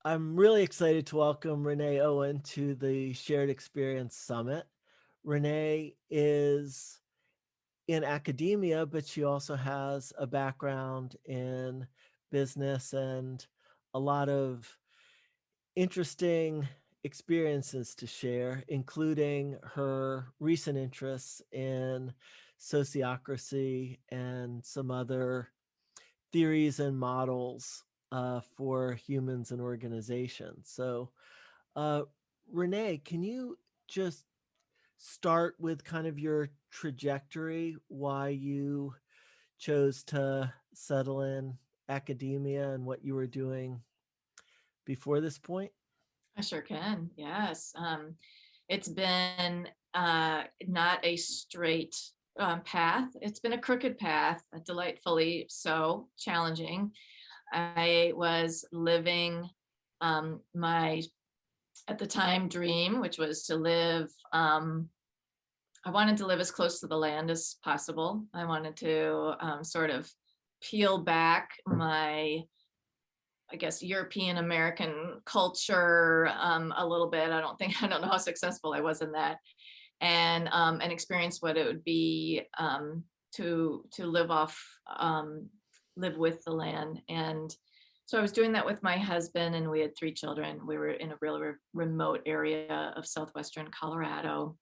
I'm really excited to welcome Renee Owen to the Shared Experience Summit. Renee is in academia, but she also has a background in business and a lot of interesting experiences to share, including her recent interests in sociocracy and some other theories and models for humans and organizations. So, uh, Renee, can you just start with kind of your trajectory, why you chose to settle in academia and what you were doing before this point? I sure can. Yes. It's been not a straight path. It's been a crooked path, delightfully so challenging. I was living my, at the time, dream, which was to live. I wanted to live as close to the land as possible. I wanted to sort of peel back my, I guess, European American culture a little bit. I don't know how successful I was in that, and experience what it would be to live off, live with the land. And so I was doing that with my husband, and we had 3 children. We were in a really remote area of southwestern Colorado.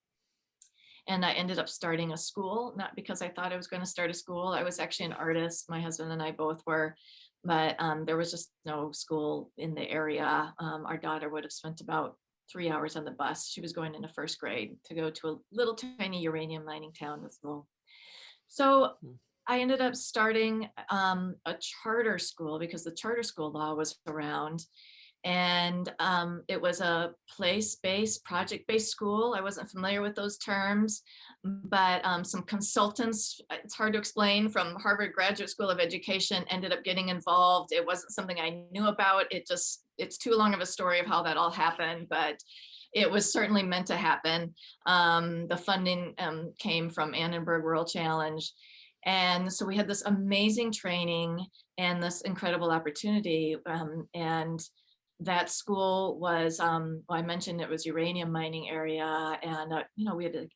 And I ended up starting a school, not because I thought I was going to start a school. I was actually an artist. My husband and I both were, but there was just no school in the area. Our daughter would have spent about 3 hours on the bus. She was going into first grade to go to a little tiny uranium mining town with school. So Hmm. I ended up starting a charter school because the charter school law was around, and it was a place-based, project-based school. I wasn't familiar with those terms, but some consultants, it's hard to explain, from Harvard Graduate School of Education ended up getting involved. It wasn't something I knew about. It's too long of a story of how that all happened, but it was certainly meant to happen. The funding came from Annenberg World Challenge. And so we had this amazing training and this incredible opportunity. And that school was, well, I mentioned it was uranium mining area, and we had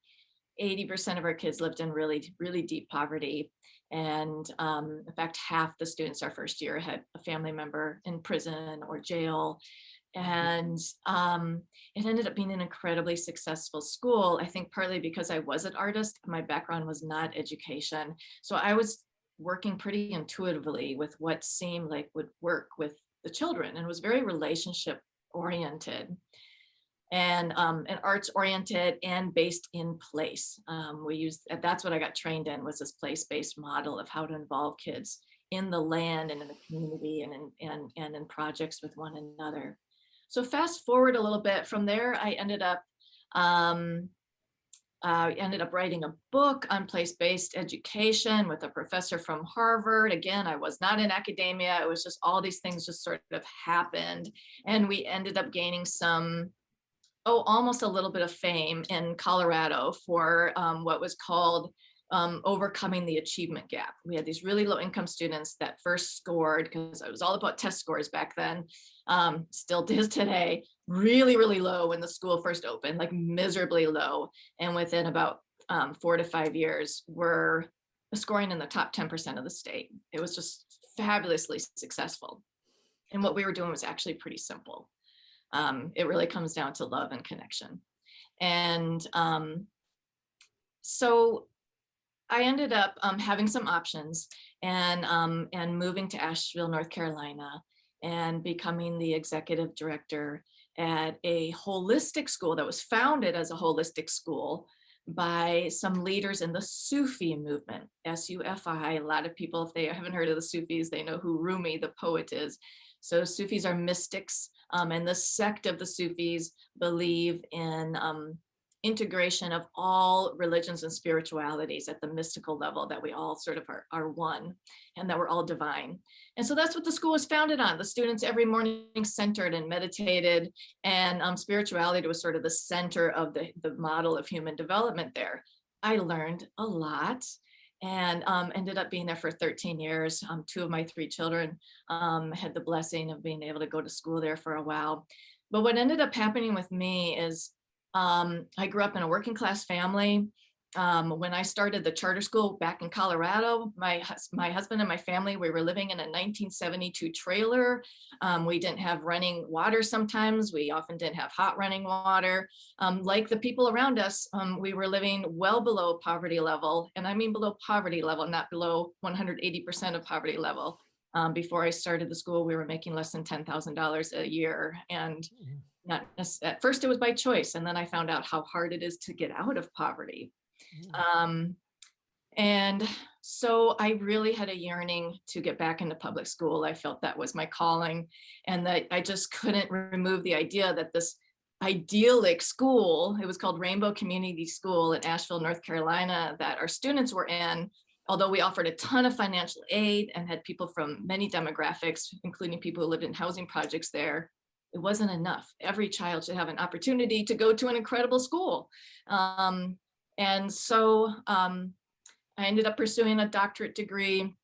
80% of our kids lived in really, really deep poverty. And in fact, half the students our first year had a family member in prison or jail. And it ended up being an incredibly successful school. I think partly because I was an artist, my background was not education. So I was working pretty intuitively with what seemed like would work with the children, and was very relationship oriented and arts oriented and based in place. We used, that's what I got trained in, was this place-based model of how to involve kids in the land and in the community and in projects with one another. So fast forward a little bit from there, um, I ended up writing a book on place-based education with a professor from Harvard. Again, I was not in academia. It was just all these things just sort of happened. And we ended up gaining some, almost a little bit of fame in Colorado for what was called overcoming the achievement gap. We had these really low income students that first scored, because it was all about test scores back then, still is today, really, really low when the school first opened, like miserably low. And within about 4 to 5 years, were scoring in the top 10% of the state. It was just fabulously successful. And what we were doing was actually pretty simple. It really comes down to love and connection. And so I ended up having some options, and moving to Asheville, North Carolina, and becoming the executive director at a holistic school that was founded as a holistic school by some leaders in the Sufi movement, Sufi. A lot of people, if they haven't heard of the Sufis, they know who Rumi, the poet, is. So Sufis are mystics, and the sect of the Sufis believe in integration of all religions and spiritualities at the mystical level, that we all sort of are one, and that we're all divine. And so that's what the school was founded on. The students every morning centered and meditated, and spirituality was sort of the center of the model of human development there. I learned a lot. and ended up being there for 13 years. Two of my three children had the blessing of being able to go to school there for a while. But what ended up happening with me is I grew up in a working class family. When I started the charter school back in Colorado, my husband and my family, we were living in a 1972 trailer. We didn't have running water sometimes. We often didn't have hot running water. Like the people around us, we were living well below poverty level. And I mean below poverty level, not below 180% of poverty level. Before I started the school, we were making less than $10,000 a year. And Mhm. not at first it was by choice. And then I found out how hard it is to get out of poverty. Mhm. Um, and so I really had a yearning to get back into public school. I felt that was my calling, and that I just couldn't remove the idea that this idyllic school, it was called Rainbow Community School in Asheville, North Carolina, that our students were in, although we offered a ton of financial aid and had people from many demographics, including people who lived in housing projects there, it wasn't enough. Every child should have an opportunity to go to an incredible school. And so I ended up pursuing a doctorate degree,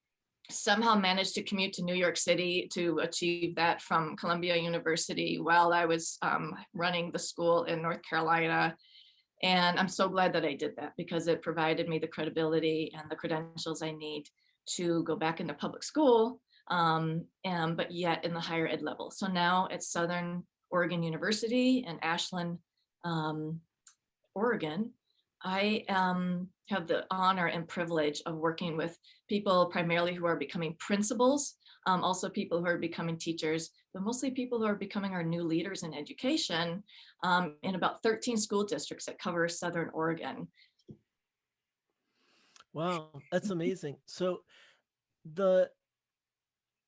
somehow managed to commute to New York City to achieve that from Columbia University while I was running the school in North Carolina. And I'm so glad that I did that, because it provided me the credibility and the credentials I need to go back into public school, but yet in the higher ed level. So now at Southern Oregon University in Ashland, um, Oregon, I have the honor and privilege of working with people primarily who are becoming principals, also people who are becoming teachers, but mostly people who are becoming our new leaders in education, in about 13 school districts that cover Southern Oregon. Wow, that's amazing. So the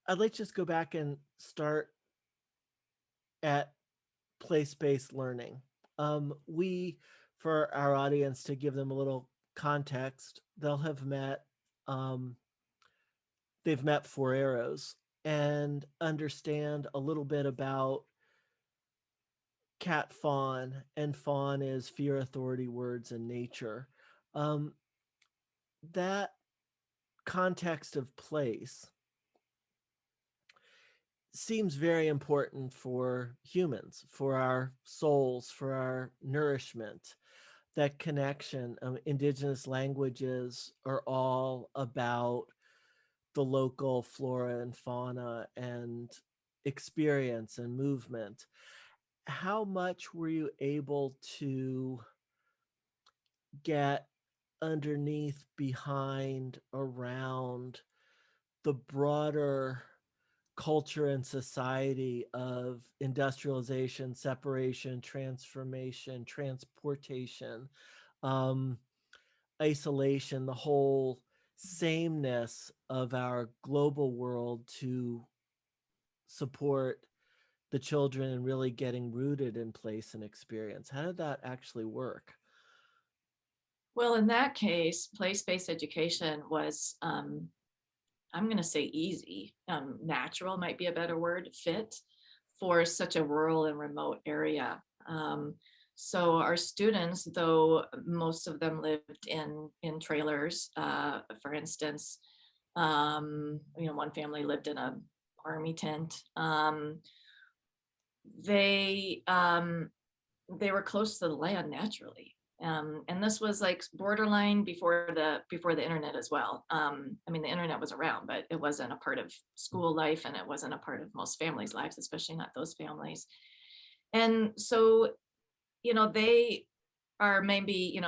I'd like to just go back and start at place-based learning. We, for our audience, to give them a little context, um, they've met Four Arrows and understand a little bit about cat fawn, and fawn is fear, authority, words, and nature. Um, that context of place seems very important for humans, for our souls, for our nourishment. That connection. Indigenous languages are all about the local flora and fauna and experience and movement. How much were you able to get underneath, behind, around the broader culture and society of industrialization, separation, transformation, transportation, um, isolation, the whole sameness of our global world to support the children and really getting rooted in place and experience? How did that actually work? Well, in that case, place-based education was, I'm going to say easy, natural might be a better word, fit for such a rural and remote area. So our students, though most of them lived in trailers, for instance, one family lived in a army tent. They they were close to the land naturally. And this was like borderline before the internet as well. I mean, the internet was around, but it wasn't a part of school life, and it wasn't a part of most families' lives, especially not those families. And so, they are maybe,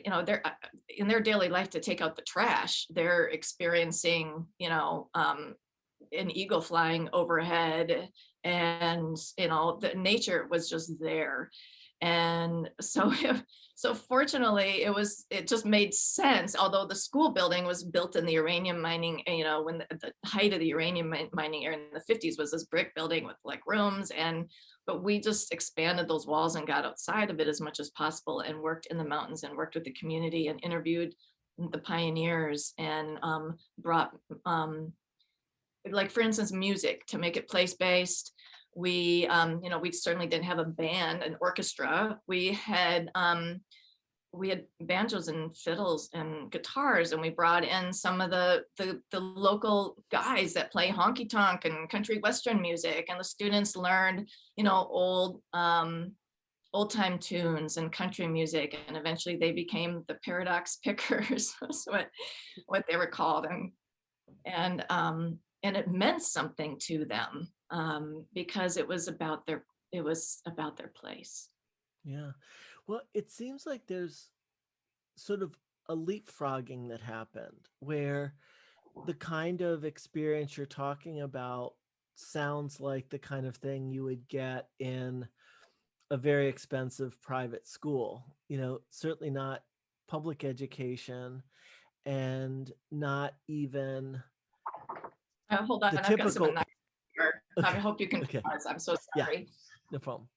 they're in their daily life to take out the trash. They're experiencing, an eagle flying overhead, and the nature was just there. And so so fortunately it just made sense, although the school building was built in the uranium mining, when the height of the uranium mining era in the 50s was this brick building with like rooms, but we just expanded those walls and got outside of it as much as possible and worked in the mountains and worked with the community and interviewed the pioneers, and brought like, for instance, music to make it place-based. We certainly didn't have a band, an orchestra. We had we had banjos and fiddles and guitars, and we brought in some of the local guys that play honky tonk and country western music, and the students learned, old time tunes and country music, and eventually they became the Paradox Pickers. Was what they were called, and it meant something to them, because it was about their place. Yeah. Well, it seems like there's sort of a leapfrogging that happened where the kind of experience you're talking about sounds like the kind of thing you would get in a very expensive private school. Certainly not public education, and not even Hold on, the I've got some typical. knives here. I Okay. hope you can Okay. pause. I'm so Yeah, sorry. no problem.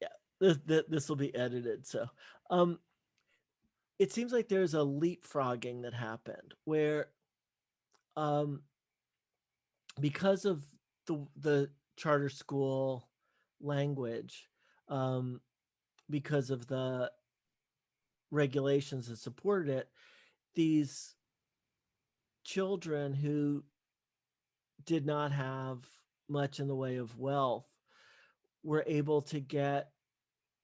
Yeah, this will be edited. So, um, it seems like there's a leapfrogging that happened where, um, because of the charter school language, um, because of the regulations that supported it, these children who did not have much in the way of wealth were able to get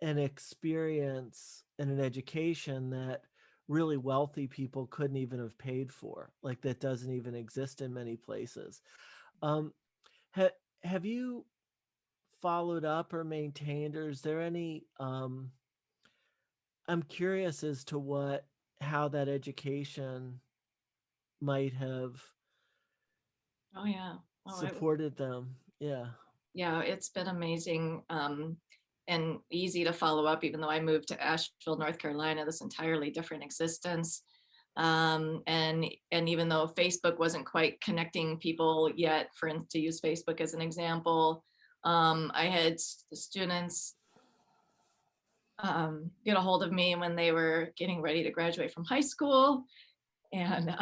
an experience and an education that really wealthy people couldn't even have paid for, like that doesn't even exist in many places. um, ha- have you followed up or maintained, or is there any, I'm curious as to what how that education might have Oh yeah. Oh, supported them. Yeah. yeah, it's been amazing, and easy to follow up, even though I moved to Asheville, North Carolina, this entirely different existence. And even though Facebook wasn't quite connecting people yet, to use Facebook as an example, I had students get a hold of me when they were getting ready to graduate from high school, and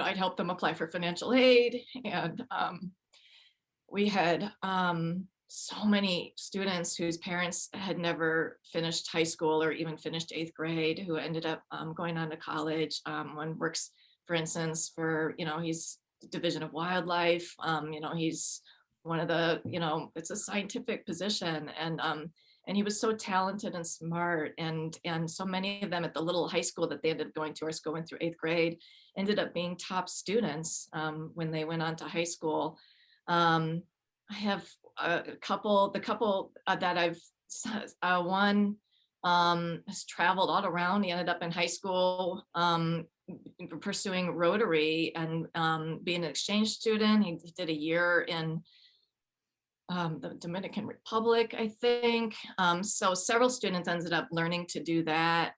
I'd help them apply for financial aid, and we had so many students whose parents had never finished high school or even finished eighth grade, who ended up going on to college. One works, for instance, he's Division of Wildlife. He's one of it's a scientific position, and he was so talented and smart, and so many of them at the little high school that they ended up going to, or going through eighth grade, ended up being top students when they went on to high school. um, I have the couple that one has traveled all around. He ended up in high school pursuing Rotary and being an exchange student. He did a year in the Dominican Republic, I think. So several students ended up learning to do that.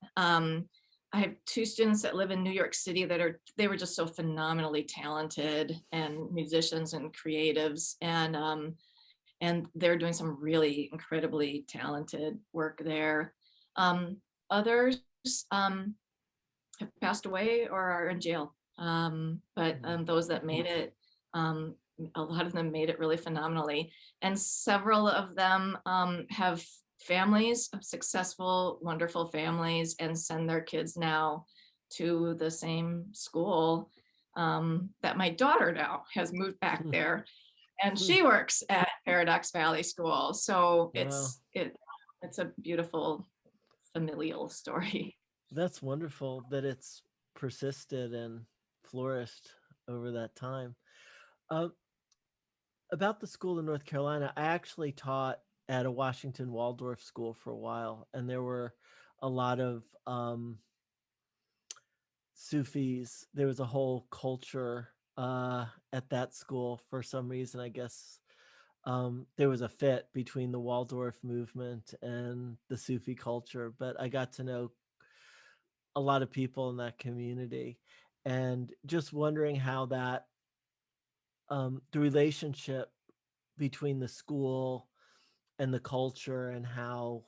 I have two students that live in New York City they were just so phenomenally talented and musicians and creatives, and they're doing some really incredibly talented work there. Others um, have passed away or are in jail. But those that made it, um, a lot of them made it really phenomenally. And several of them have families, successful, wonderful families, and send their kids now to the same school that my daughter now has moved back there, and she works at Paradox Valley School. So Wow, it's a beautiful familial story. that's wonderful that it's persisted and flourished over that time. Um, about the school in North Carolina, I actually taught at a Washington Waldorf school for a while, and there were a lot of Sufis. There was a whole culture at that school for some reason. I guess there was a fit between the Waldorf movement and the Sufi culture, but I got to know a lot of people in that community, and just wondering how that the relationship between the school and the culture, and how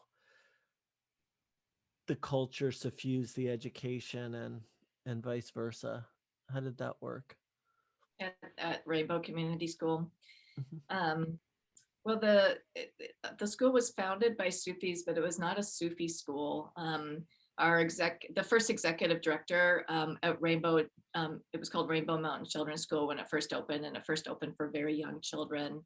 the culture suffused the education, and vice versa. How did that work? at Rainbow Community School. Mhm. Um, well, the school was founded by Sufis, but it was not a Sufi school. The first executive director at Rainbow, it was called Rainbow Mountain Children's School when it first opened, and it first opened for very young children.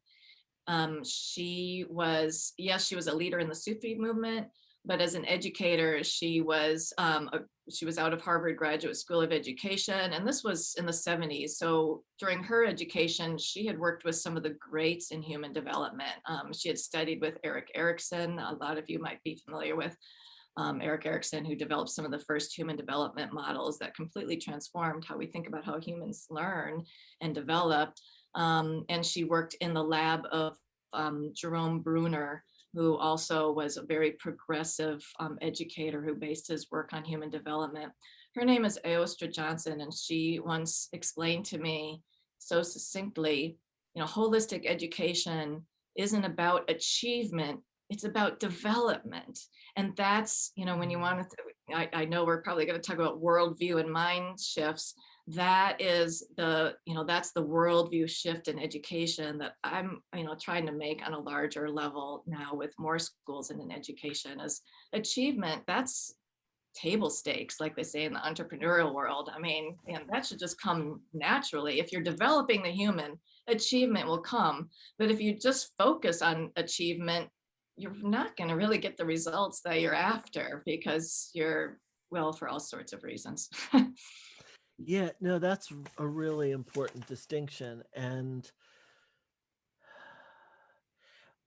She was, yes, she was a leader in the Sufi movement, but as an educator, she was out of Harvard Graduate School of Education, and this was in the 70s. So during her education, she had worked with some of the greats in human development. She had studied with Erik Erikson. A lot of you might be familiar with Erik Erikson, who developed some of the first human development models that completely transformed how we think about how humans learn and develop. And she worked in the lab of Jerome Bruner, who also was a very progressive educator who based his work on human development. Her name is Aostra Johnson, and she once explained to me so succinctly, holistic education isn't about achievement, it's about development. And that's, when you want to, I know we're probably going to talk about worldview and mind shifts. That is that's the worldview shift in education that I'm, trying to make on a larger level now with more schools and in education. As achievement, that's table stakes, like they say in the entrepreneurial world. I mean, that should just come naturally. If you're developing the human, achievement will come. But if you just focus on achievement, you're not going to really get the results that you're after because you're, well, for all sorts of reasons. Yeah, no, that's a really important distinction. And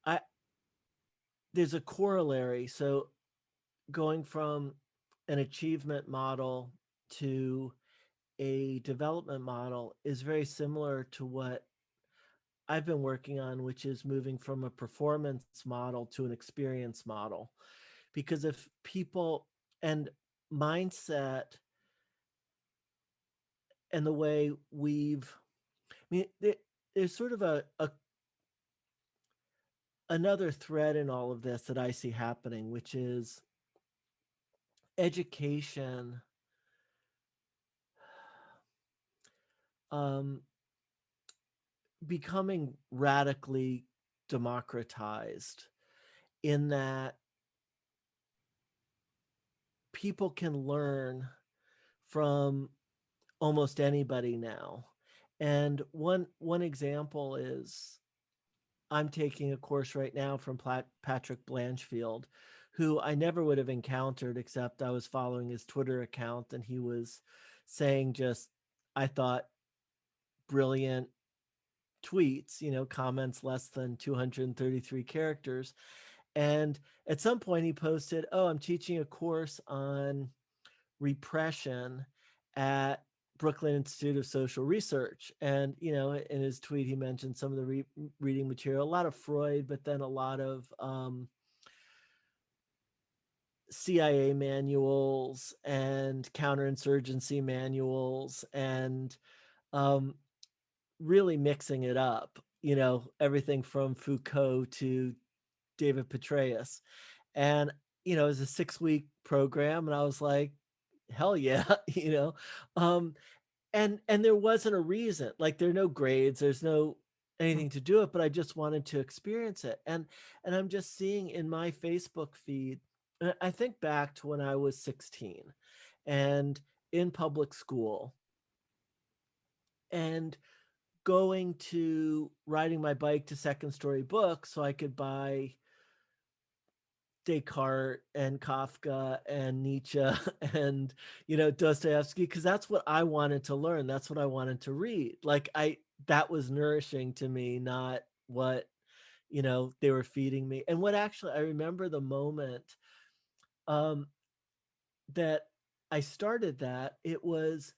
I there's a corollary. So going from an achievement model to a development model is very similar to what I've been working on, which is moving from a performance model to an experience model. Because if people and mindset and the way there's sort of a another thread in all of this that I see happening, which is education um, becoming radically democratized in that people can learn from almost anybody now. And one example is I'm taking a course right now from Patrick Blanchfield, who I never would have encountered except I was following his Twitter account and he was saying just, I thought, brilliant tweets, comments less than 233 characters. And at some point he posted, "Oh, I'm teaching a course on repression at Brooklyn Institute of Social Research." And, in his tweet, he mentioned some of the reading material, a lot of Freud, but then a lot of CIA manuals and counterinsurgency manuals and um, really mixing it up, everything from Foucault to David Petraeus. And, it was a 6-week program. And I was like, hell yeah, Um, and there wasn't a reason. Like there are no grades, there's no anything to do it, but I just wanted to experience it. And I'm just seeing in my Facebook feed, I think back to when I was 16 and in public school and going to riding my bike to Second Story Books so I could buy Descartes and Kafka and Nietzsche and Dostoevsky, because that's what I wanted to learn. That's what I wanted to read. That was nourishing to me, not what they were feeding me. And what actually I remember the moment um, that I started that, it was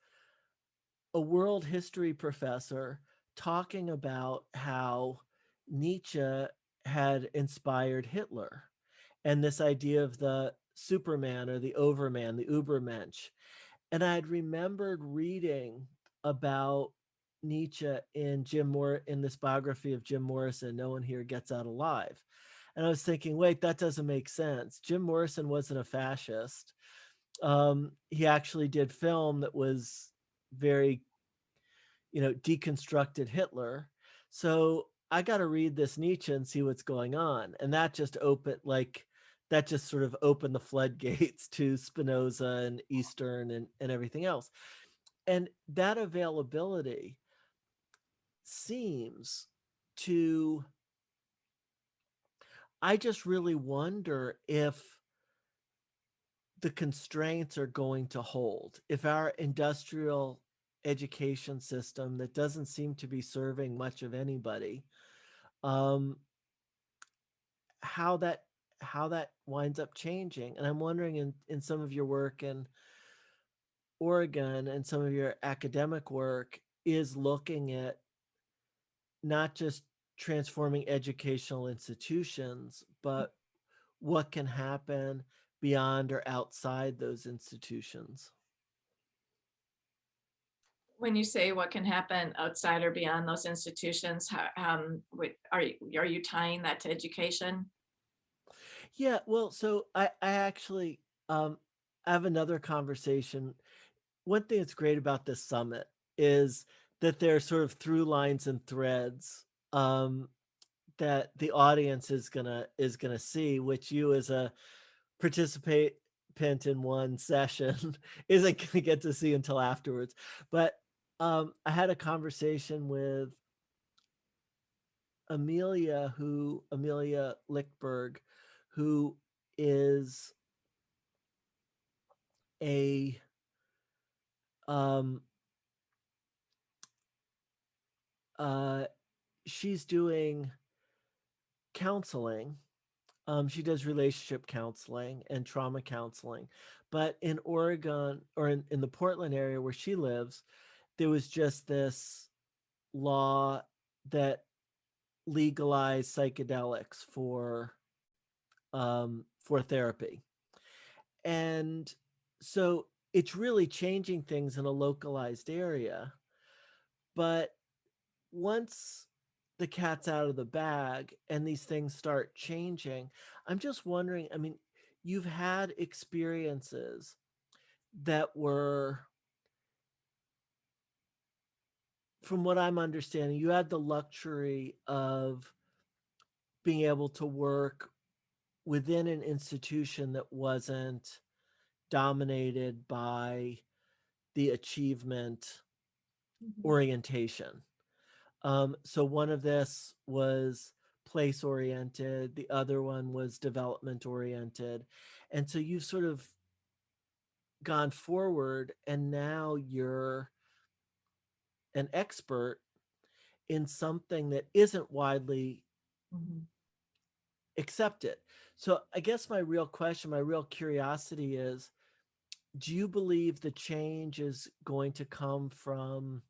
a world history professor talking about how Nietzsche had inspired Hitler and this idea of the Superman or the Overman, the Ubermensch. And I had remembered reading about Nietzsche in this biography of Jim Morrison, No One Here Gets Out Alive. And I was thinking, wait, that doesn't make sense. Jim Morrison wasn't a fascist. He actually did film that was very, deconstructed Hitler. So I got to read this Nietzsche and see what's going on. And that just sort of opened the floodgates to Spinoza and Eastern and everything else. And that availability seems to, I just really wonder if the constraints are going to hold, if our industrial education system that doesn't seem to be serving much of anybody, um, how that how that winds up changing. And I'm wondering, in some of your work in Oregon and some of your academic work is looking at not just transforming educational institutions, but what can happen beyond or outside those institutions. When you say what can happen outside or beyond those institutions, are you tying that to education? Yeah, well, so I actually I have another conversation. One thing that's great about this summit is that there are sort of through lines and threads um, that the audience is gonna see, which you as a participant in one session isn't gonna get to see until afterwards. But I had a conversation with Amelia Lichtberg, who is a um uh she's doing counseling. She does relationship counseling and trauma counseling. But in Oregon, or in the Portland area where she lives, there was just this law that legalized psychedelics for therapy. And so it's really changing things in a localized area. But once the cat's out of the bag and these things start changing, I'm just wondering, I mean, you've had experiences that were, from what I'm understanding, you had the luxury of being able to work within an institution that wasn't dominated by the achievement Mhm. orientation. So one of this was place oriented, the other one was development oriented. And so you've sort of gone forward and now you're an expert in something that isn't widely Mhm. accepted. So I guess my real question, my real curiosity is, do you believe the change is going to come from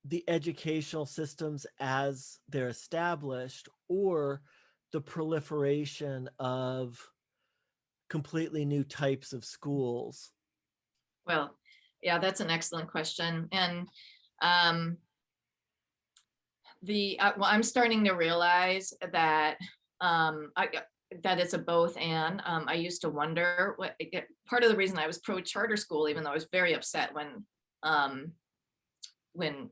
the educational systems as they're established, or the proliferation of completely new types of schools? Well, yeah, that's an excellent question. And um, well, I'm starting to realize that that it's a both and. I used to wonder part of the reason I was pro charter school, even though I was very upset um, when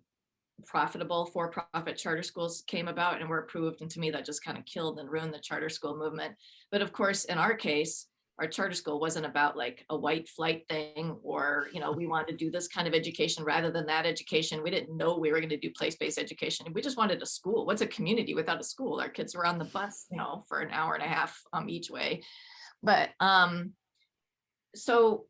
profitable for-profit charter schools came about and were approved, and to me that just kind of killed and ruined the charter school movement. But of course, in our case, our charter school wasn't about like a white flight thing, or we wanted to do this kind of education rather than that education. We didn't know we were going to do place-based education. We just wanted a school. What's a community without a school? Our kids were on the bus for an hour and a half each way. But so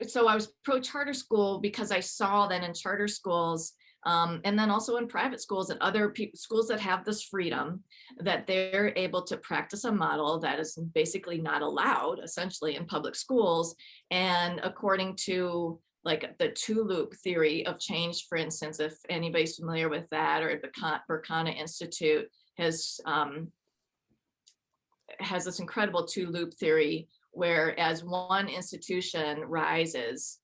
I was pro charter school because I saw that in charter schools, and then also in private schools and other schools that have this freedom, that they're able to practice a model that is basically not allowed essentially in public schools. And according to like the two loop theory of change, for instance, if anybody's familiar with that, or the Berkana Institute has this incredible two loop theory where as one institution rises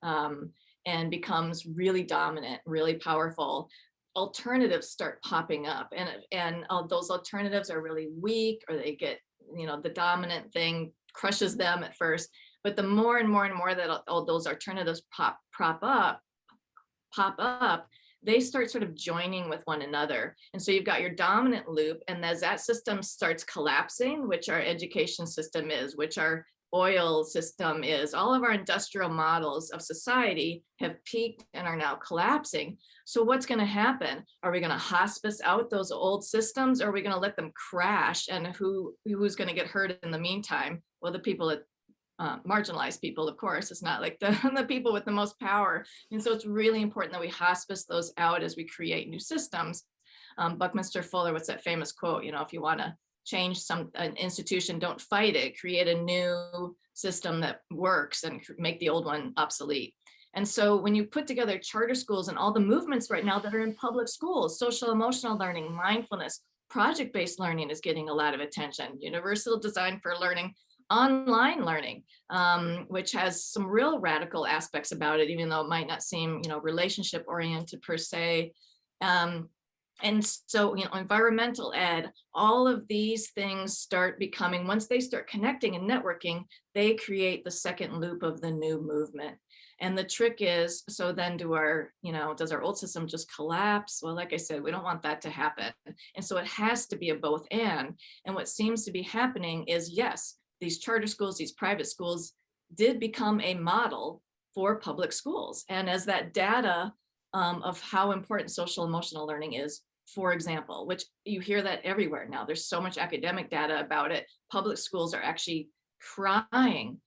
and becomes really dominant, really powerful, alternatives start popping up, and those alternatives are really weak, or they get the dominant thing crushes them at first, But the more and more and more that all those alternatives pop up, they start sort of joining with one another. And so you've got your dominant loop, and as that system starts collapsing, which our education system is, which our oil system is, all of our industrial models of society have peaked and are now collapsing. So what's going to happen? Are we going to hospice out those old systems, or are we going to let them crash? And who's going to get hurt in the meantime? Well, the people that marginalized people, of course. It's not like the, the people with the most power. And so it's really important that we hospice those out as we create new systems. Buckminster Fuller, what's that famous quote? You know, if you want to change an institution, don't fight it, create a new system that works and make the old one obsolete. And so when you put together charter schools and all the movements right now that are in public schools, social emotional learning, mindfulness, project-based learning is getting a lot of attention, universal design for learning, online learning, which has some real radical aspects about it, even though it might not seem, relationship oriented per se. Um, and so, environmental ed, all of these things start becoming, once they start connecting and networking, they create the second loop of the new movement. And the trick is, so then does our old system just collapse? Well, like I said, we don't want that to happen. And so it has to be a both and. And what seems to be happening is, yes, these charter schools, these private schools did become a model for public schools. And as that data of how important social emotional learning is, for example, which you hear that everywhere now, there's so much academic data about it. Public schools are actually crying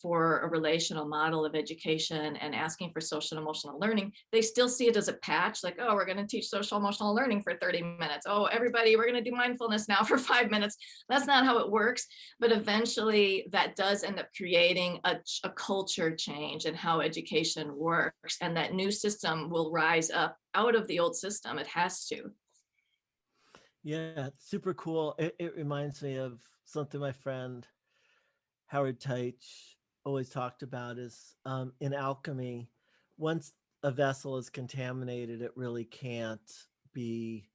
for a relational model of education and asking for social emotional learning. They still see it as a patch, like, oh, we're going to teach social emotional learning for 30 minutes. Oh, everybody, we're going to do mindfulness now for 5 minutes. That's not how it works. But eventually that does end up creating a culture change in how education works. And that new system will rise up out of the old system. It has to. Yeah, super cool. It reminds me of something my friend Howard Teich always talked about is in alchemy, once a vessel is contaminated, it really can't be,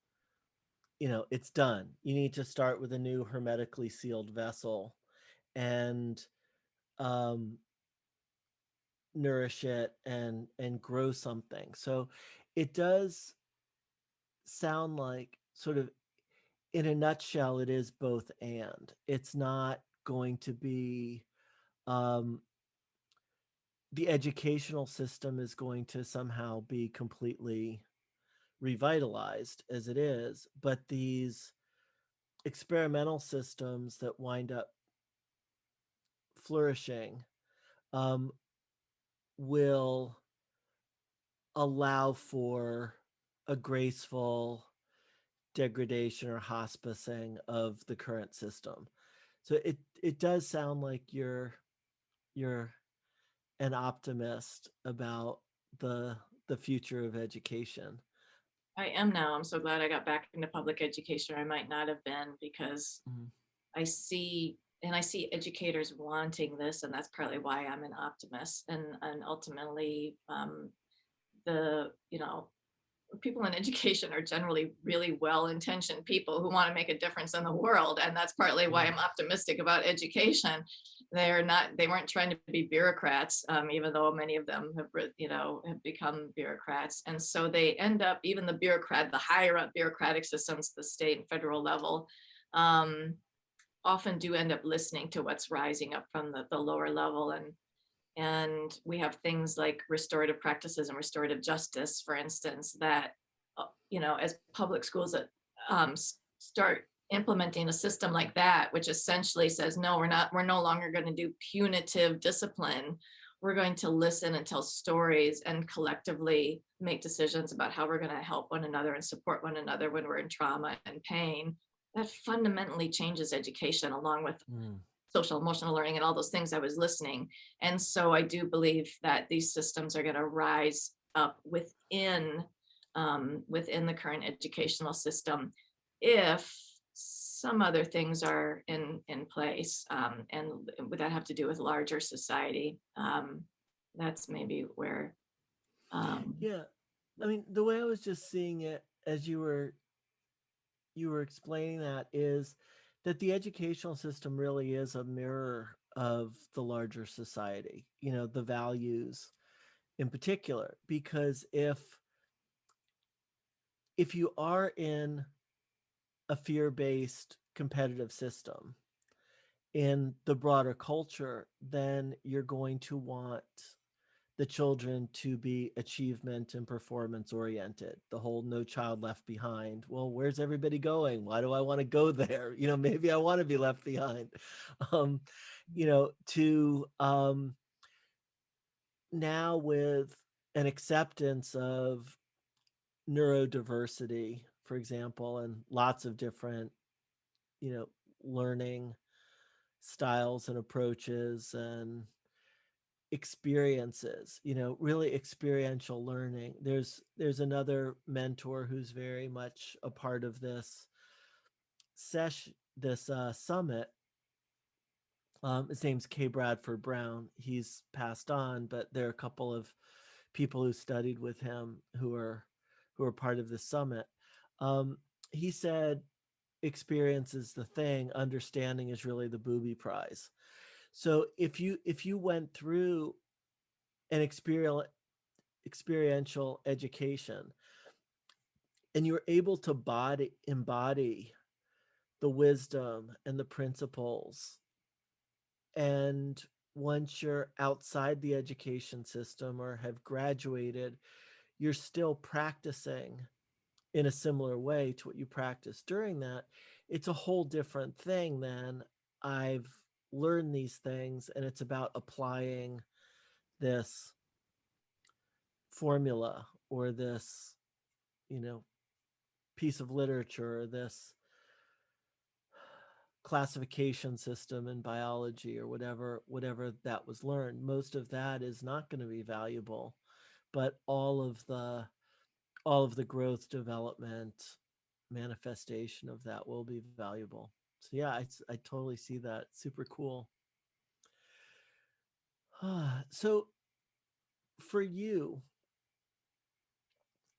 it's done. You need to start with a new hermetically sealed vessel and um, nourish it and grow something. So it does sound like sort of in a nutshell, it is both and. It's not going to be um, the educational system is going to somehow be completely revitalized as it is, but these experimental systems that wind up flourishing um, will allow for a graceful degradation or hospicing of the current system. So it does sound like you're an optimist about the future of education. I am now. I'm so glad I got back into public education. I might not have been, because Mm. I see educators wanting this, and that's partly why I'm an optimist. And ultimately, the people in education are generally really well-intentioned people who want to make a difference in the world, and that's partly why Yeah. I'm optimistic about education. They weren't trying to be bureaucrats, even though many of them have become bureaucrats. And so they end up, even the higher up bureaucratic systems, the state and federal level, um, often do end up listening to what's rising up from the lower level. And we have things like restorative practices and restorative justice, for instance, that as public schools that start implementing a system like that, which essentially says, no, we're no longer going to do punitive discipline. We're going to listen and tell stories and collectively make decisions about how we're going to help one another and support one another when we're in trauma and pain. That fundamentally changes education, along with Mm. social emotional learning and all those things I was listening. And so I do believe that these systems are going to rise up within the current educational system if some other things are in place, and would that have to do with larger society. That's maybe where um, Yeah. I mean, the way I was just seeing it as you were explaining that is that the educational system really is a mirror of the larger society, the values in particular. Because if you are in a fear-based competitive system in the broader culture, then you're going to want the children to be achievement and performance oriented. The whole no child left behind. Well, where's everybody going? Why do I want to go there? Maybe I want to be left behind. Um, to now with an acceptance of neurodiversity, for example, and lots of different, you know, learning styles and approaches and experiences, really experiential learning. There's another mentor who's very much a part of this summit. His name's K. Bradford Brown. He's passed on, but there are a couple of people who studied with him who are part of the summit. Um, he said, "Experience is the thing. Understanding is really the booby prize." So if you went through an experiential education and you're able to embody the wisdom and the principles, and once you're outside the education system or have graduated, you're still practicing in a similar way to what you practiced during that, it's a whole different thing than I've learned these things and it's about applying this formula or this, you know, piece of literature or this classification system in biology or whatever that was learned. Most of that is not going to be valuable, but all of the growth, development, manifestation of that will be valuable. So yeah, I totally see that. Super cool. So for you,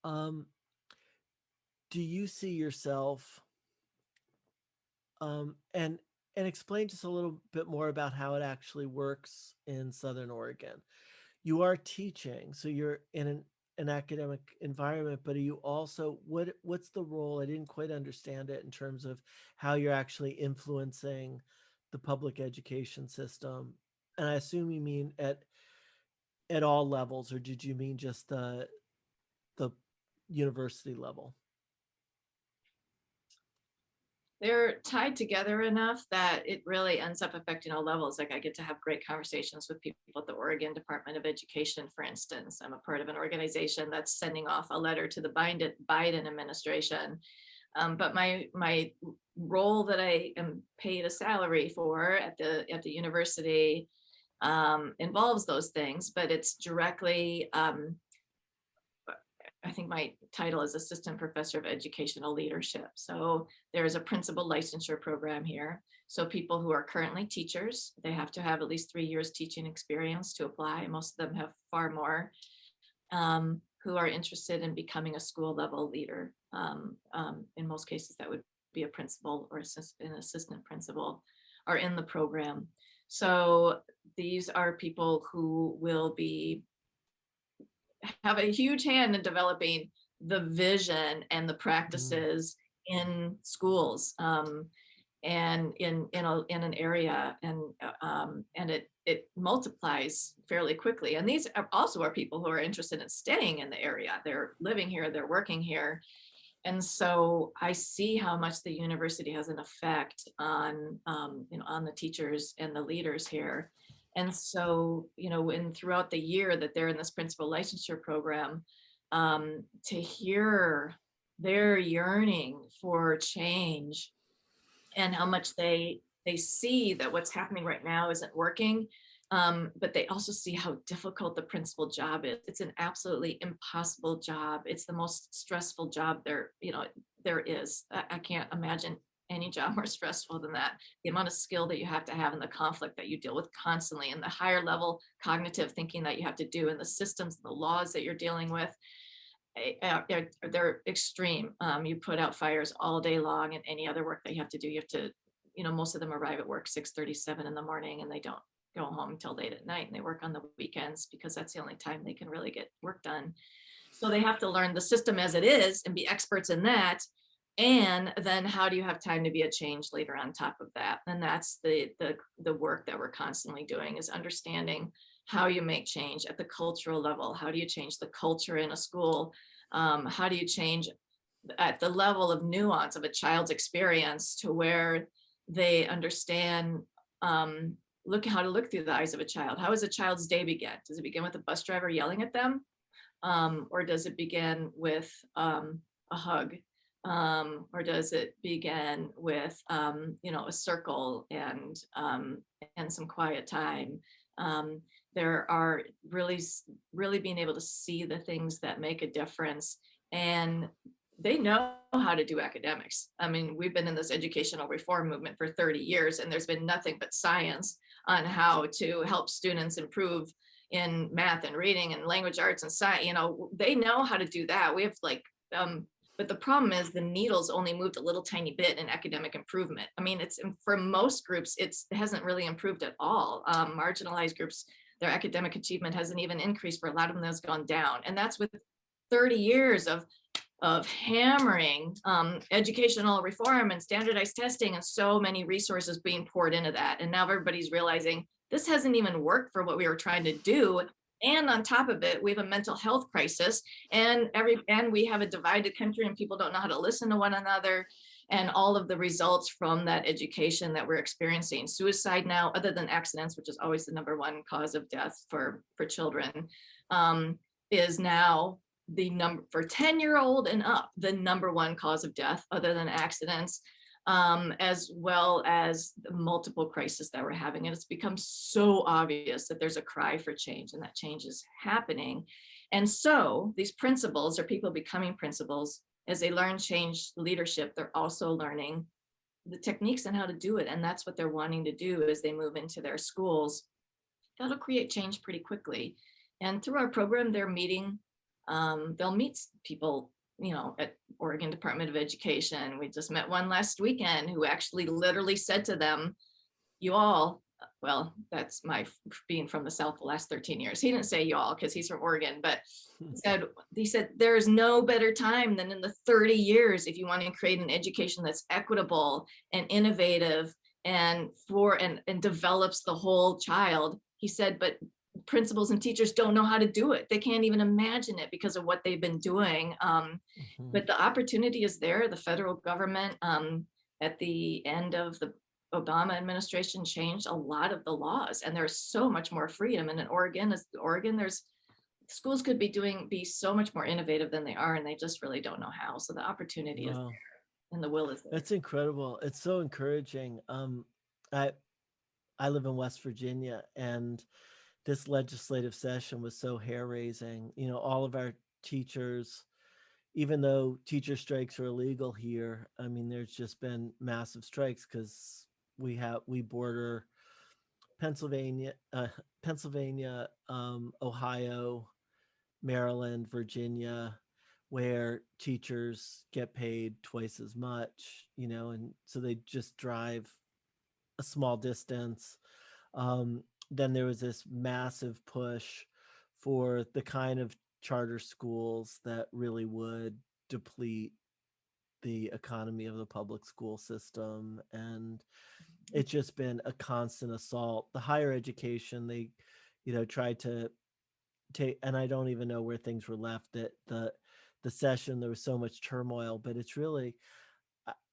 um, do you see yourself, and explain just a little bit more about how it actually works in Southern Oregon? You are teaching, so you're in an academic environment, but are you also, what's the role? I didn't quite understand it in terms of how you're actually influencing the public education system. And I assume you mean at all levels, or did you mean just the university level? They're tied together enough that it really ends up affecting all levels. Like I get to have great conversations with people at the Oregon Department of Education, for instance. I'm a part of an organization that's sending off a letter to the Biden administration. But my role that I am paid a salary for at the university involves those things, but it's directly I think my title is Assistant Professor of Educational Leadership. So there is a principal licensure program here. So people who are currently teachers, they have to have at least 3 years teaching experience to apply. Most of them have far more, who are interested in becoming a school level leader. In most cases, that would be a principal or an assistant principal are in the program. So these are people who will have a huge hand in developing the vision and the Mm, practices in schools, and in an area, and it multiplies fairly quickly. And these are also are people who are interested in staying in the area. They're living here, they're working here, and so I see how much the university has an effect on, on the teachers and the leaders here. And so, when throughout the year that they're in this principal licensure program, to hear their yearning for change and how much they see that what's happening right now isn't working, but they also see how difficult the principal job is. It's an absolutely impossible job. It's the most stressful job there is. I can't imagine any job more stressful than that. The amount of skill that you have to have and the conflict that you deal with constantly and the higher level cognitive thinking that you have to do and the systems and the laws that you're dealing with, they're extreme. You put out fires all day long, and any other work that you have to do, you have to, most of them arrive at work 6:37 in the morning, and they don't go home until late at night and they work on the weekends because that's the only time they can really get work done. So they have to learn the system as it is and be experts in that. And then how do you have time to be a change leader on top of that? And that's the work that we're constantly doing, is understanding how you make change at the cultural level. How do you change the culture in a school? How do you change at the level of nuance of a child's experience to where they understand, look how to look through the eyes of a child. How does a child's day begin? Does it begin with a bus driver yelling at them? Or does it begin with a hug? Or does it begin with a circle and some quiet time? There are really being able to see the things that make a difference, and they know how to do academics. I mean, we've been in this educational reform movement for 30 years, and there's been nothing but science on how to help students improve in math and reading and language arts and science. They know how to do that. We have but the problem is the needle's only moved a little tiny bit in academic improvement. I mean, it's for most groups, it hasn't really improved at all. Marginalized groups, their academic achievement hasn't even increased. For a lot of them, has gone down. And that's with 30 years of hammering educational reform and standardized testing, and so many resources being poured into that. And now everybody's realizing this hasn't even worked for what we were trying to do. And on top of it, we have a mental health crisis, and we have a divided country, and people don't know how to listen to one another, and all of the results from that education that we're experiencing. Suicide now, other than accidents, which is always the number one cause of death for children, is now the number for 10-year-old and up, the number one cause of death other than accidents, as well as the multiple crises that we're having. And it's become so obvious that there's a cry for change, and that change is happening. And so these principals, or people becoming principals, as they learn change leadership, they're also learning the techniques and how to do it. And that's what they're wanting to do as they move into their schools. That'll create change pretty quickly. And through our program, they'll meet people, at Oregon Department of Education. We just met one last weekend who actually literally said to them, you all, well, that's my being from the South the last 13 years. He didn't say you all because he's from Oregon, but he said, there is no better time than in the 30 years if you want to create an education that's equitable and innovative and develops the whole child. He said, but principals and teachers don't know how to do it. They can't even imagine it because of what they've been doing. But the opportunity is there. The federal government, at the end of the Obama administration, changed a lot of the laws, and there's so much more freedom. And in Oregon, there's schools could be so much more innovative than they are, and they just really don't know how. So the opportunity is Wow, there, and the will is there. that's incredible. It's so encouraging. I I live in West Virginia, and this legislative session was so hair raising. All of our teachers, even though teacher strikes are illegal here, I mean, there's just been massive strikes because we border Pennsylvania, Ohio, Maryland, Virginia, where teachers get paid twice as much, and so they just drive a small distance. Then there was this massive push for the kind of charter schools that really would deplete the economy of the public school system. And it's just been a constant assault. The higher education, they, tried to take, and I don't even know where things were left at the session. There was so much turmoil, but it's really,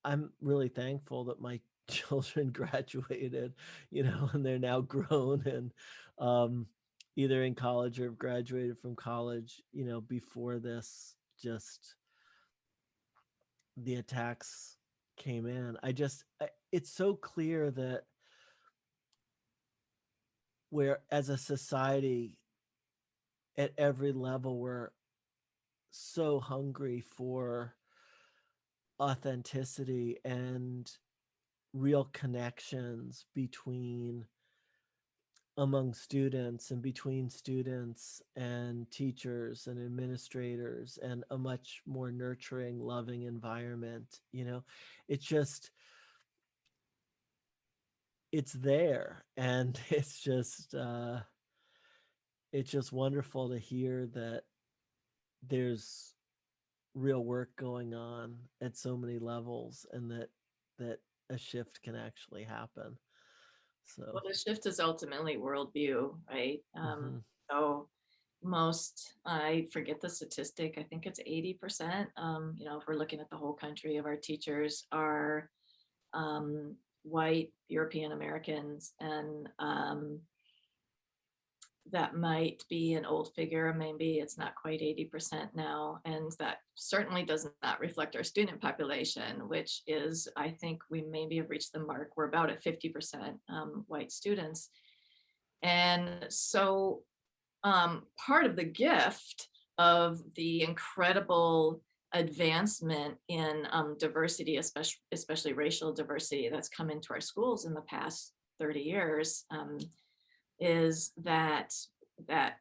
I'm really thankful that my children graduated, and they're now grown and either in college or have graduated from college. Before this, just the attacks came in. It's so clear that we're, as a society, at every level, we're so hungry for authenticity and real connections among students and between students and teachers and administrators, and a much more nurturing, loving environment. It's just, it's there, and it's just wonderful to hear that there's real work going on at so many levels, and that a shift can actually happen. Well, So, the shift is ultimately worldview, right? mhm. So most, I forget the statistic, I think it's 80%, if we're looking at the whole country, of our teachers are white European Americans. And that might be an old figure. Maybe it's not quite 80% now. And that certainly does not reflect our student population, which is, I think we maybe have reached the mark. We're about at 50% white students. And so part of the gift of the incredible advancement in diversity, especially racial diversity, that's come into our schools in the past 30 years, is that that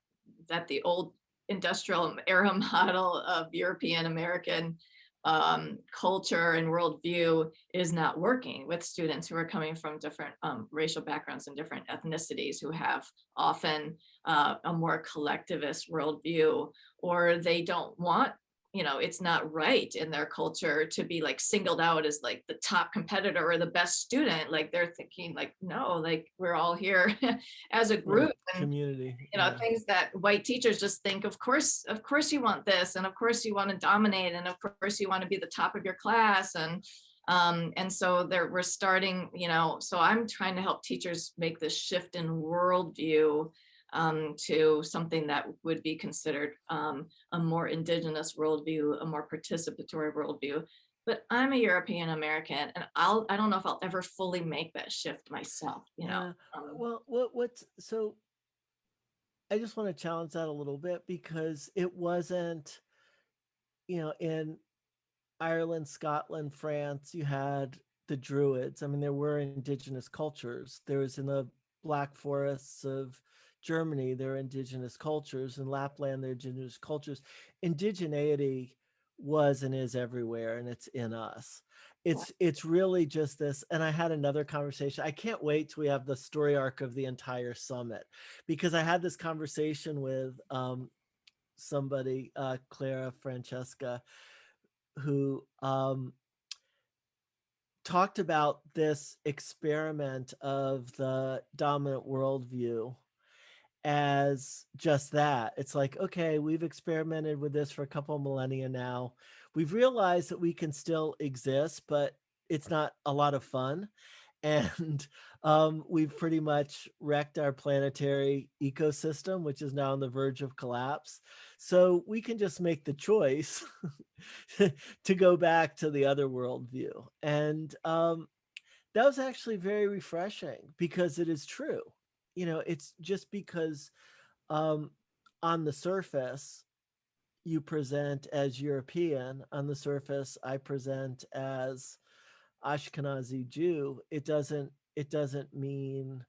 the old industrial era model of European American culture and worldview is not working with students who are coming from different racial backgrounds and different ethnicities, who have often a more collectivist worldview, or they don't want, it's not right in their culture to be like singled out as like the top competitor or the best student. Like they're thinking like, no, like we're all here as a Right, group. And community, yeah. things that white teachers just think, of course you want this, and of course you want to dominate, and of course you want to be the top of your class. And so there we're starting, so I'm trying to help teachers make this shift in worldview to something that would be considered a more indigenous worldview, a more participatory worldview. But I'm a European American, and I don't know if I'll ever fully make that shift myself. Yeah. Um, Well, what's so I just want to challenge that a little bit, because it wasn't, in Ireland, Scotland, France, you had the Druids. I mean, there were indigenous cultures. There was in the Black Forests of Germany, there are indigenous cultures. In Lapland, there are indigenous cultures. Indigeneity was and is everywhere, and it's in us. yeah. It's really just this. And I had another conversation. I can't wait till we have the story arc of the entire summit, because I had this conversation with somebody, Clara Francesca, who talked about this experiment of the dominant worldview as just that. It's like, okay, we've experimented with this for a couple of millennia now. We've realized that we can still exist, but it's not a lot of fun. And we've pretty much wrecked our planetary ecosystem, which is now on the verge of collapse. So we can just make the choice to go back to the other worldview. And that was actually very refreshing, because it is true. It's just because um, on the surface, you present as European, on the surface, I present as Ashkenazi Jew. It doesn't mean,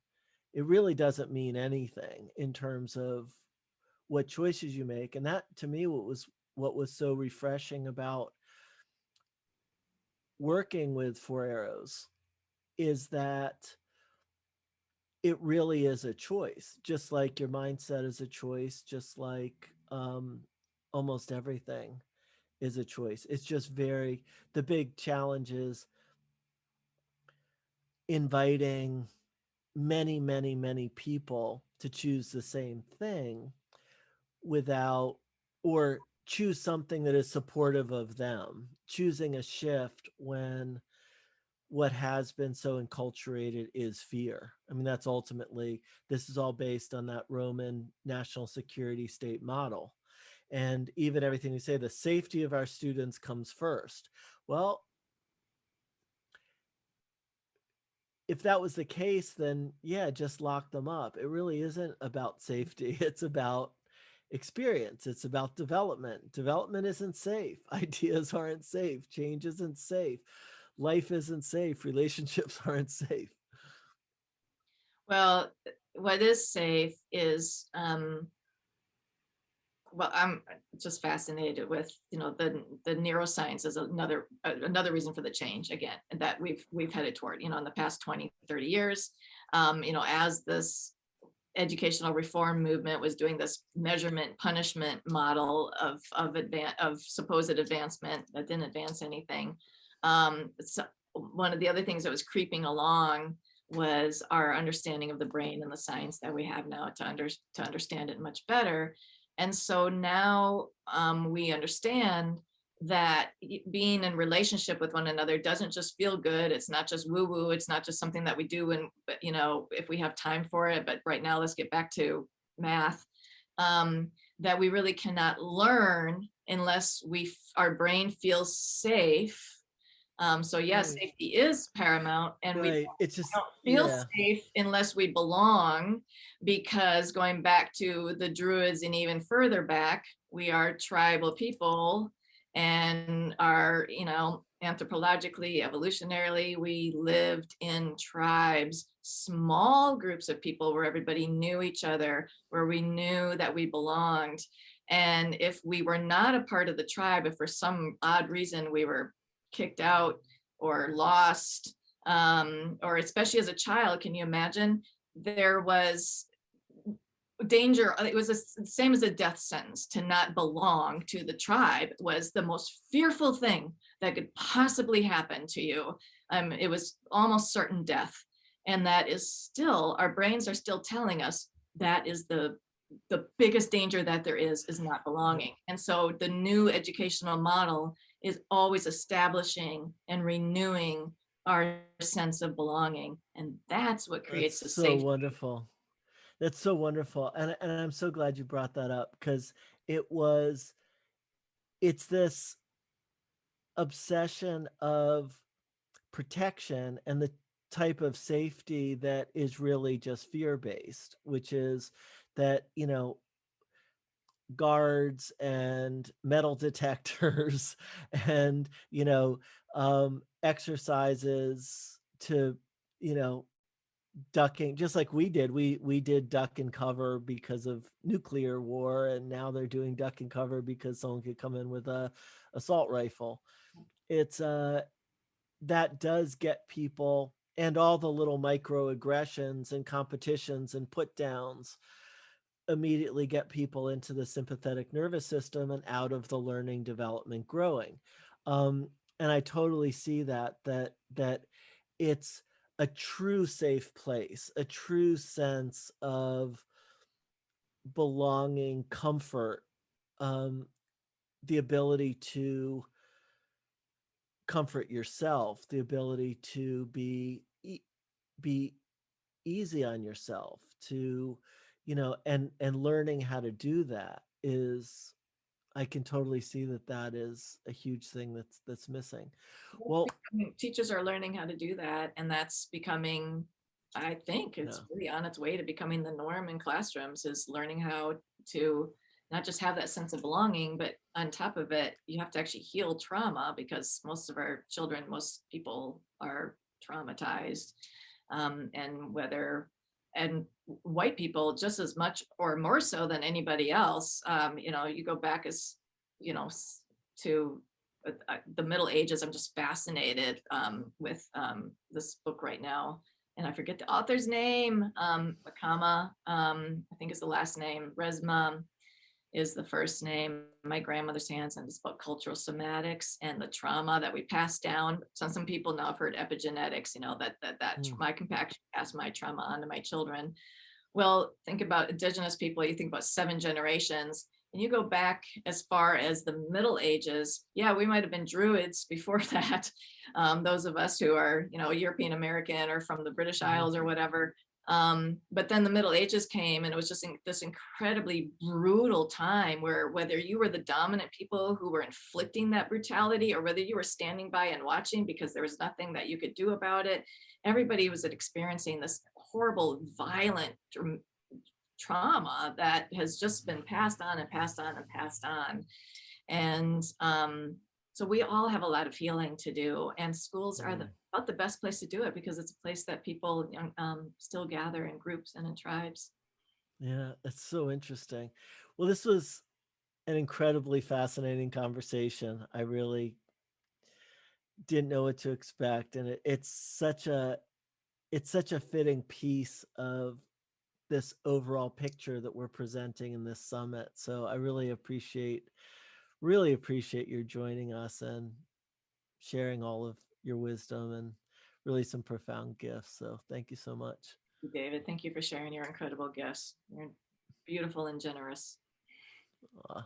it really doesn't mean anything in terms of what choices you make. And that, to me, what was so refreshing about working with Four Arrows, is that it really is a choice, just like your mindset is a choice, just like almost everything is a choice. It's just the big challenge is inviting many, many, many people to choose the same thing without, or choose something that is supportive of them, choosing a shift when what has been so enculturated is fear. I mean, that's ultimately, this is all based on that Roman national security state model. And even everything we say, the safety of our students comes first. Well, if that was the case, then yeah, just lock them up. It really isn't about safety. It's about experience. It's about development. Development isn't safe. Ideas aren't safe. Change isn't safe. Life isn't safe. Relationships aren't safe. Well, what is safe is, well, I'm just fascinated with, the neuroscience is another reason for the change again, and that we've headed toward, in the past 20, 30 years. as this educational reform movement was doing this measurement punishment model of supposed advancement that didn't advance anything. So one of the other things that was creeping along was our understanding of the brain and the science that we have now to understand it much better. And so now we understand that being in relationship with one another doesn't just feel good. It's not just woo woo. It's not just something that we do when, if we have time for it. But right now, let's get back to math. That we really cannot learn unless our brain feels safe. So yes, Right. safety is paramount, and we Right. It's just, don't feel yeah. safe unless we belong, because going back to the Druids and even further back, we are tribal people, and are, anthropologically, evolutionarily, we lived in tribes, small groups of people where everybody knew each other, where we knew that we belonged. And if we were not a part of the tribe, if for some odd reason we were kicked out or lost, or especially as a child, can you imagine? There was danger. It was the same as a death sentence. To not belong to the tribe was the most fearful thing that could possibly happen to you. It was almost certain death. And that is still, our brains are still telling us that is the biggest danger that there is not Yep. belonging. And so the new educational model is always establishing and renewing our sense of belonging. And that's what That's creates a so safe. wonderful. That's so wonderful. And I'm so glad you brought that up because it was, it's this obsession of protection and the type of safety that is really just fear based, which is that, guards and metal detectors and, exercises to, you know, ducking, just like we did. We did duck and cover because of nuclear war, and now they're doing duck and cover because someone could come in with a assault rifle. It's that does get people, and all the little microaggressions and competitions and put downs immediately get people into the sympathetic nervous system and out of the learning development growing. um, and I totally see that it's a true safe place, a true sense of belonging, comfort, um, the ability to comfort yourself, the ability to be easy on yourself, to, and learning how to do that is, I can totally see that that is a huge thing that's missing. Well, Teachers are learning how to do that, and that's becoming, I think yeah. it's really on its way to becoming the norm in classrooms, is learning how to not just have that sense of belonging, but on top of it, you have to actually heal trauma, because most of our children, most people are traumatized. And whether, and white people just as much or more so than anybody else. You go back as, you know, to the Middle Ages. I'm just fascinated with this book right now, and I forget the author's name. Makama, I think is the last name. Resma is the first name. My grandmother's hands on this book, Cultural Somatics, and the trauma that we pass down. Some people now have heard epigenetics, that Mm. my compaction pass my trauma on to my children. Well, think about indigenous people, you think about 7 generations, and you go back as far as the Middle Ages. Yeah, we might have been Druids before that. Those of us who are, European American or from the British Mhm. Isles or whatever. But then the Middle Ages came, and it was just this incredibly brutal time where, whether you were the dominant people who were inflicting that brutality, or whether you were standing by and watching because there was nothing that you could do about it, everybody was experiencing this horrible, violent trauma that has just been passed on and passed on and passed on. And so we all have a lot of healing to do, and schools are Mm. about the best place to do it, because it's a place that people still gather in groups and in tribes. Yeah, it's so interesting. Well, this was an incredibly fascinating conversation. I really didn't know what to expect, and it's such a it's such a fitting piece of this overall picture that we're presenting in this summit. So I really appreciate your joining us and sharing all of your wisdom and really some profound gifts. So thank you so much. David. Thank you for sharing your incredible gifts. You're beautiful and generous. Uh,